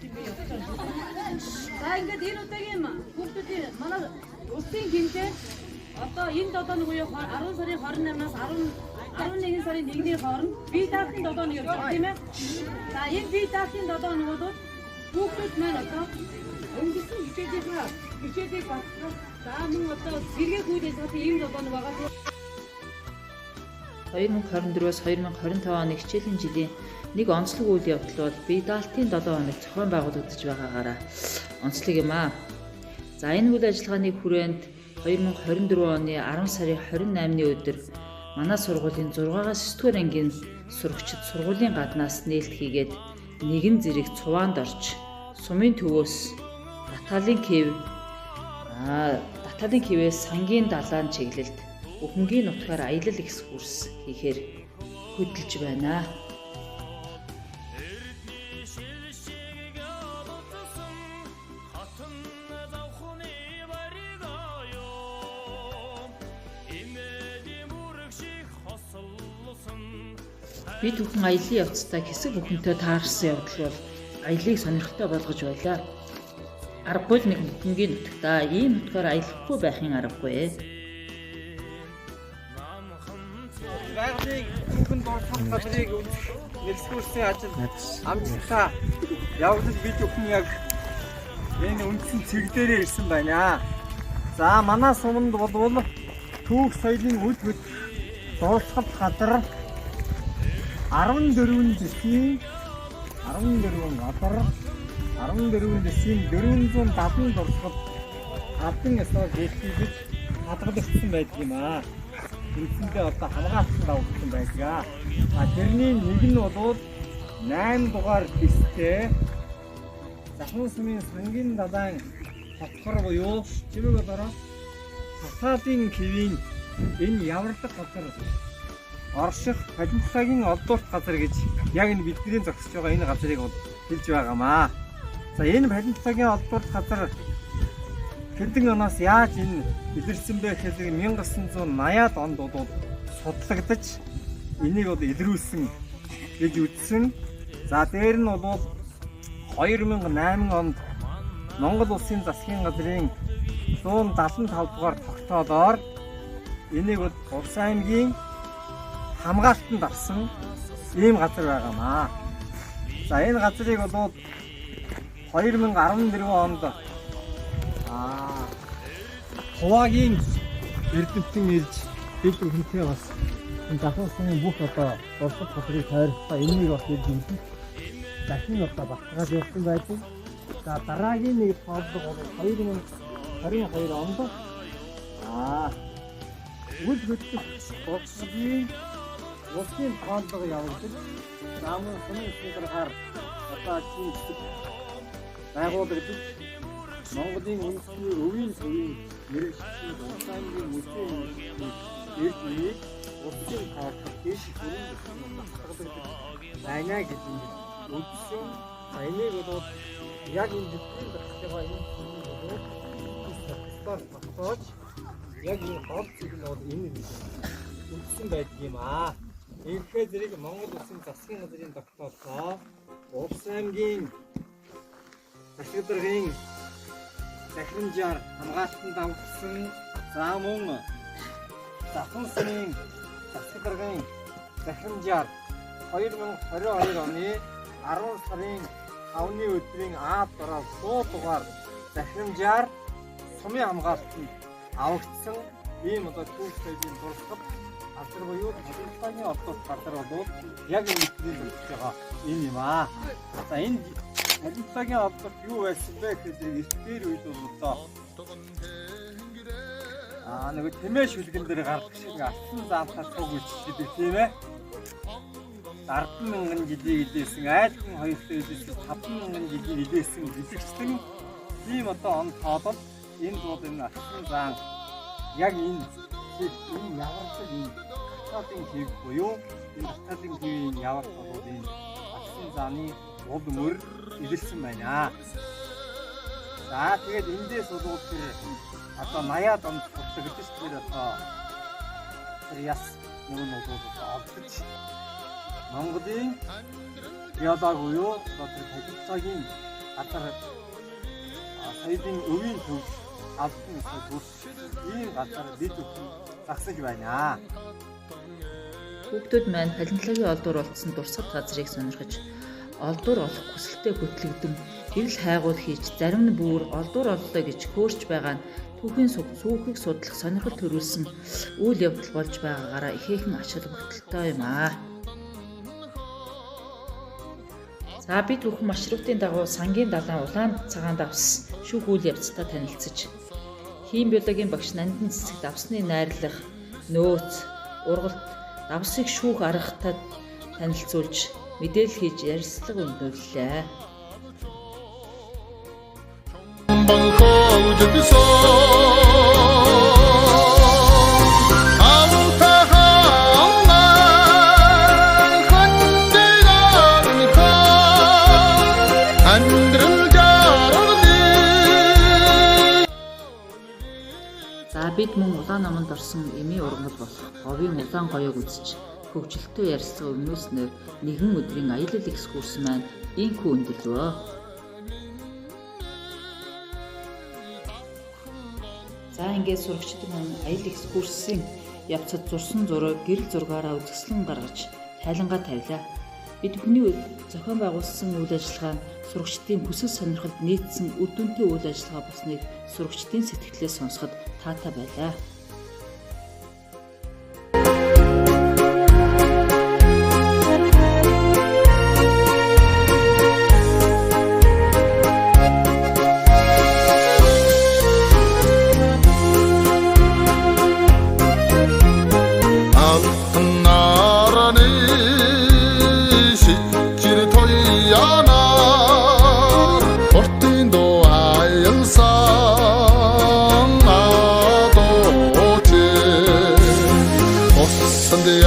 За ингээд энэ удаагийн хүүхдүүдийн манай улсын гинтээ одоо энд одоо нэг үе 10 сарын 28-наас 11 сарын 1-ний хооронд бие даалтын додоо нэг явж байгаа тийм ээ. За энэ бие даалтын додоо нэг бол хүүхдүүд маань одоо өнгөрсөн хичээлийг батлах за мөн одоо сэргээ хүүдээс одоо ийм додоо нэг байгаа. 2024-өөс 2025 оны хичээлийн жилийн нэг онцлог үйл явдал бол бие даалтын 7 хоног зохион байгуулагдаж байгаагаараа онцлог юм аа. За энэ үйл ажиллагааны хүрээнд 2024 оны 10 сарын 28-ны өдөр манай сургуулийн 6-аас 9-р ангийн сурагчид сургуулийн гаднаас нээлт хийгээд нэгэн зэрэг цуваанд орж сумын төвөөс Таталын кивээс сангийн далайн чиглэлд Өхөнгийн нутгаар аялал экскурс хийхээр хөдөлж байна. Бид бүхэн аялын явцдаа хэсэг бүхэнтэй таарсан явдал бол аялыг сонирхолтой болгож байлаа. Аргагүй л нэг Өхөнгийн нутагтаа ийм нутгаар аялахгүй байхын аргагүй. Байгалийн бүхэн дуртай газрыг экскурсын ажил амжилттай явуулж бид бүхэн яг энэ үндсэн цэг дээрээ ирсэн байна. За манай суманд бол түүх соёлын үд хөд дурсгал газар 14 жилийн 14 жилийн 470 дурсгал гадны ёсоор дэвшиж хадгалагдсан байдаг юм аа. Эндээ одоо хамгаалсан давагдсан байдаг. Тэрний нэг нь бол 8 дугаар листтэй Захын сумын сангийн далайн хотгор буюу чимэг болороо Таталын кивийн энэ яварлах газар орших палимтлагийн олдуулт газар гэж яг энэ бидний зогсож байгаа энэ газрыг хэлж байгаамаа. За энэ палимтлагийн олдуулт газар хэдэн оноос яаж энэ илэрсэн бэ гэхээр 1980-ад онд бол судлагдаж энийг бол илрүүлсэн гэж үзсэн. За дээр нь бол 2008 онд Монгол Улсын засгийн газрын 175 дугаар тогтоолоор энийг бол Улс аймгийн хамгаалтанд авсан ийм газар байгаамаа. За энэ газрыг бол 2014 онд Хуваагийн эрдэмтэн ирж бид бүхэнтэй бас Захын сумын бүх одоо дурсгал газрыг тойролцоо энийг бас ирж үзэн дахин одоо баталгааж явуулсан байдаг. За дараагийн нэг тооллого бол 2022 онд үйл хөдлөх дурсгалын улсын тооллого явуулсан. Намын сумын эсрэгээр одоо чинь байгуулагдаж Монголын үндэсний өвийн төвийн мэрэгчлийн Улс аймгийн музейн эрдмийг улсын тооллого дэш хүрэн баталгаажуулдаг байна гэж үзсэн. Энийг бол яг энэ дэвтрийн багцаа энэ баталгааж яг энэ хол зүйл нь бол энэ үзсэн байдаг юм аа. Иймэрхүү зэрэг Монгол Улсын засгийн газрын тогтоолцоо Улс аймгийн засгийн даргын захирамжаар хамгаалтанд авсан. За мөн Захын сумын засгийн даргын захирамжаар 2022 оны 10 сарын 5-ны өдрийн дороо 100 дугаар захирамжаар сумын хамгаалтанд авагдсан ийм одоо түүх соёлын дурсгал газар буюу Таталын олдуулт газар бол яг энэ бидний зөвлөж байгаа энэ юм аа. За энэ Таталын олдуулт юу байсан бэ гэхээр эртээр үед бол нэг тэмээ шүлгэн дээр гардаг шиг алтан заалтаа цуг үчилдэг тийм ээ. 10,000 жилийн илээсэн айлхан хоёртой илээсэн 5,000 жилийн илээсэн билэгчтэн ийм одоо он тоолол энэ бол энэ алтан заан яг энэ яварлаг энэ Таталын кив буюу энэ Таталын кивийн яварлаг бол энэ алтан зааны уг мөр илэрсэн байна. За тэгээд эндээс бол одоо 80-аад онд тогтогдож тэр одоо тэр яс нэг нь бол олдож Монголын геолог буюу одоо тэр палеонтологийн газар соёлын өвийн төвд албан ёсоор бүр ийм газар бид бүхэн засаж байна. Хүүхдүүд маань палеонтологийн олдуур олдсон дурсгал газрыг сонирхож олдуур олох хүсэлтэд хөтлөгдөн гэрэл хайгуул хийж зарим нь бүр олдуур оллоо гэж хөөрч байгаа нь түүхийн сүүхийг судлах сонирхол төрүүлсэн үйл явдал болж байгаагаараа ихээхэн ач холбогдолтой юм аа. За бид бүхэн маршрутын дагуу сангийн далайн улаан цагаан давс шүүх үйл явцтай танилцж хим биологийн багш Нандин цэцэг давсны найрлах нөөц ургалт давсыг шүүх аргатай танилцуулж мэдээлэл хийж ярилцлага өндөрлөө. За бид мөн улаан номонд орсон эмийн ургамал болох говийн улаан гоёог үзэж хөгжилтэй ярилцлага өмнөөснөр нэгэн өдрийн аялал экскурс маань инхүү өндөрлөө. За ингээд сурагчид маань аялал экскурсын явцад зурсан зураг гэрэл зургаараа үзэсгэлэн гаргаж тайлангаа тавилаа. Бид бүхний зохион байгуулсан үйл ажиллагаа нь сурагчдын хүсэл сонирхолд нийцсэн үр дүнтэй үйл ажиллагаа болсныг сурагчдын сэтгэлээс сонсоход таатай байлаа. Sunday